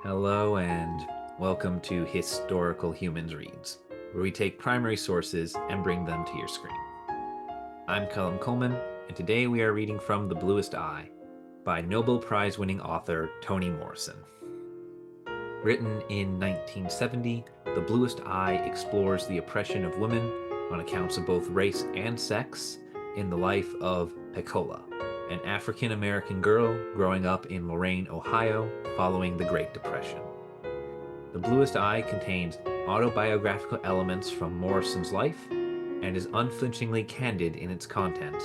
Hello and welcome to Historical Humans Reads, where we take primary sources and bring them to your screen. I'm Colum Coleman, and today we are reading from The Bluest Eye by Nobel Prize winning author Toni Morrison. Written in 1970, The Bluest Eye explores the oppression of women on accounts of both race and sex in the life of Pecola, an African-American girl growing up in Lorain, Ohio, following the Great Depression. The Bluest Eye contains autobiographical elements from Morrison's life and is unflinchingly candid in its content.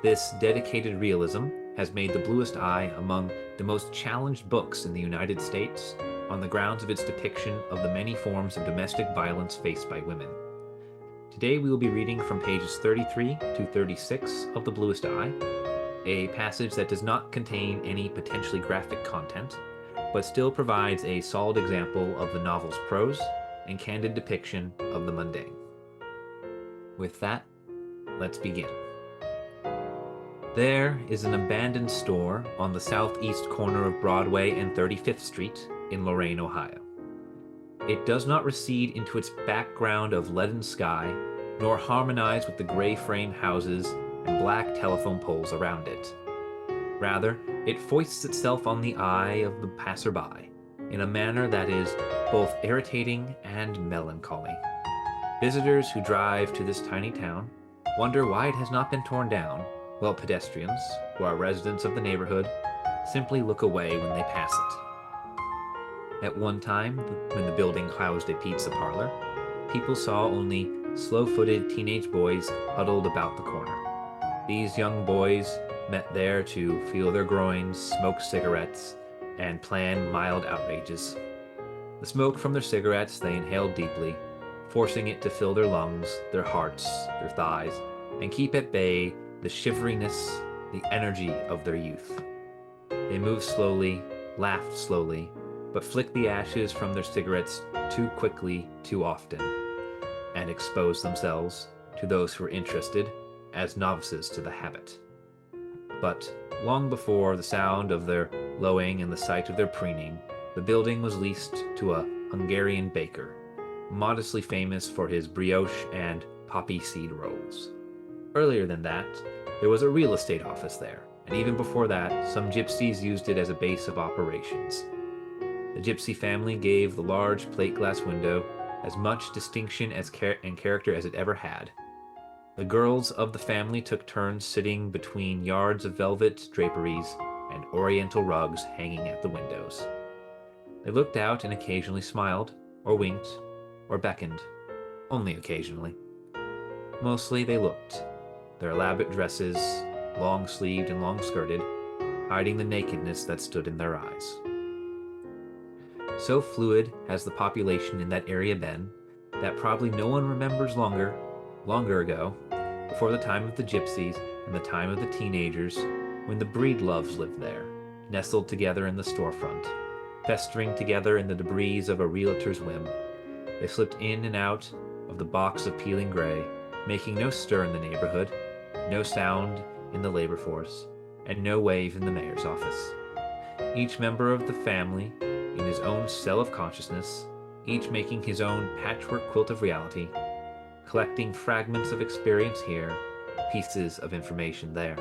This dedicated realism has made The Bluest Eye among the most challenged books in the United States on the grounds of its depiction of the many forms of domestic violence faced by women. Today we will be reading from pages 33 to 36 of The Bluest Eye, a passage that does not contain any potentially graphic content, but still provides a solid example of the novel's prose and candid depiction of the mundane. With that, let's begin. There is an abandoned store on the southeast corner of Broadway and 35th Street in Lorain, Ohio. It does not recede into its background of leaden sky, nor harmonize with the gray frame houses and black telephone poles around it. Rather, it foists itself on the eye of the passerby in a manner that is both irritating and melancholy. Visitors who drive to this tiny town wonder why it has not been torn down, while pedestrians, who are residents of the neighborhood, simply look away when they pass it. At one time, when the building housed a pizza parlor, people saw only slow-footed teenage boys huddled about the corner. These young boys met there to feel their groins, smoke cigarettes, and plan mild outrages. The smoke from their cigarettes they inhaled deeply, forcing it to fill their lungs, their hearts, their thighs, and keep at bay the shiveriness, the energy of their youth. They moved slowly, laughed slowly, but flicked the ashes from their cigarettes too quickly, too often, and exposed themselves, to those who were interested, as novices to the habit. But long before the sound of their lowing and the sight of their preening, the building was leased to a Hungarian baker, modestly famous for his brioche and poppy seed rolls. Earlier than that, there was a real estate office there, and even before that, some gypsies used it as a base of operations. The gypsy family gave the large plate glass window as much distinction and character as it ever had. The girls of the family took turns sitting between yards of velvet draperies and oriental rugs hanging at the windows. They looked out and occasionally smiled, or winked, or beckoned, only occasionally. Mostly they looked, their elaborate dresses, long-sleeved and long-skirted, hiding the nakedness that stood in their eyes. So fluid has the population in that area been that probably no one remembers longer ago, before the time of the gypsies and the time of the teenagers, when the Breedloves lived there, nestled together in the storefront, festering together in the debris of a realtor's whim. They slipped in and out of the box of peeling gray, making no stir in the neighborhood, no sound in the labor force, and no wave in the mayor's office. Each member of the family in his own cell of consciousness, each making his own patchwork quilt of reality, collecting fragments of experience here, pieces of information there.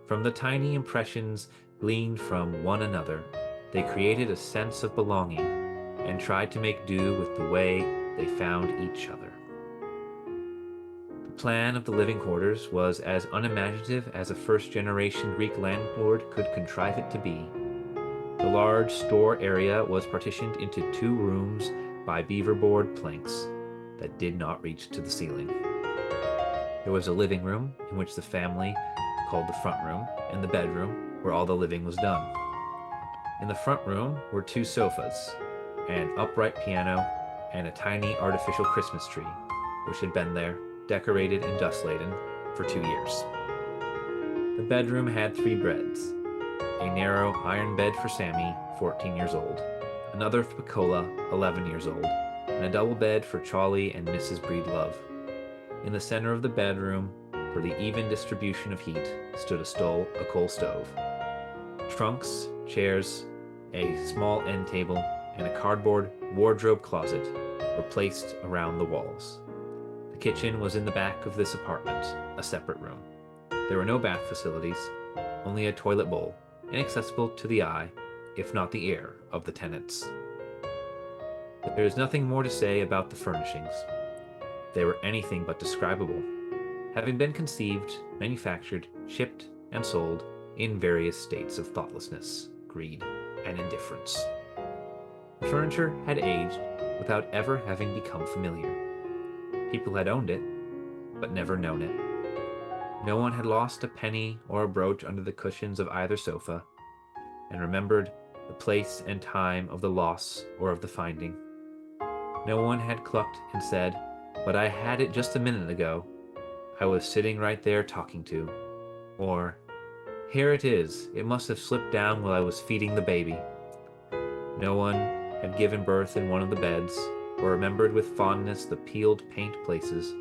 From the tiny impressions gleaned from one another, they created a sense of belonging and tried to make do with the way they found each other. The plan of the living quarters was as unimaginative as a first-generation Greek landlord could contrive it to be. The large store area was partitioned into 2 rooms by beaverboard planks that did not reach to the ceiling. There was a living room, in which the family called the front room, and the bedroom, where all the living was done. In the front room were 2 sofas, an upright piano, and a tiny artificial Christmas tree, which had been there, decorated and dust-laden, for 2 years. The bedroom had 3 beds: a narrow iron bed for Sammy, 14 years old, another for Pecola, 11 years old, and a double bed for Charlie and Mrs. Breedlove. In the center of the bedroom, for the even distribution of heat, stood a coal stove. Trunks, chairs, A small end table and a cardboard wardrobe closet were placed around the walls. The kitchen was in the back of this apartment, a separate room. There were no bath facilities, only a toilet bowl, inaccessible to the eye, if not the ear, of the tenants. There is nothing more to say about the furnishings. They were anything but describable, having been conceived, manufactured, shipped, and sold in various states of thoughtlessness, greed, and indifference. The furniture had aged without ever having become familiar. People had owned it, but never known it. No one had lost a penny or a brooch under the cushions of either sofa, and remembered the place and time of the loss or of the finding. No one had clucked and said, "But I had it just a minute ago. I was sitting right there talking to." Or, "Here it is. It must have slipped down while I was feeding the baby." No one had given birth in one of the beds, or remembered with fondness the peeled paint places,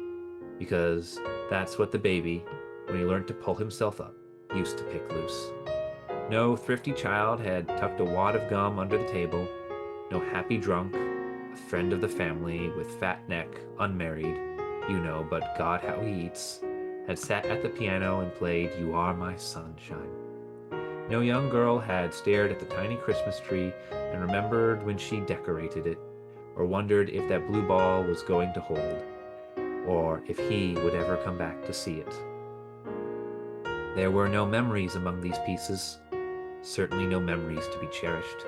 because that's what the baby, when he learned to pull himself up, used to pick loose. No thrifty child had tucked a wad of gum under the table. No happy drunk, a friend of the family with fat neck, unmarried, you know, but God how he eats, had sat at the piano and played "You Are My Sunshine." No young girl had stared at the tiny Christmas tree and remembered when she decorated it, or wondered if that blue ball was going to hold, or if he would ever come back to see it. There were no memories among these pieces, certainly no memories to be cherished.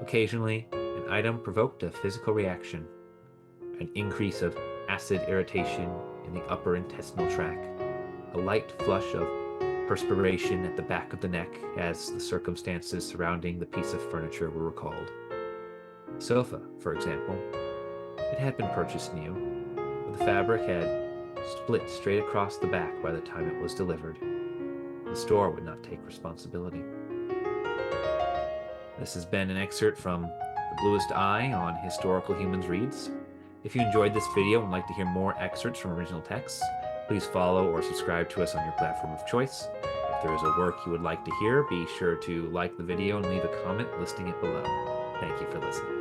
Occasionally, an item provoked a physical reaction, an increase of acid irritation in the upper intestinal tract, a light flush of perspiration at the back of the neck as the circumstances surrounding the piece of furniture were recalled. The sofa, for example, it had been purchased new, but the fabric had split straight across the back by the time it was delivered. The store would not take responsibility. This has been an excerpt from The Bluest Eye on Historical Humans Reads. If you enjoyed this video and would like to hear more excerpts from original texts, please follow or subscribe to us on your platform of choice. If there is a work you would like to hear, be sure to like the video and leave a comment listing it below. Thank you for listening.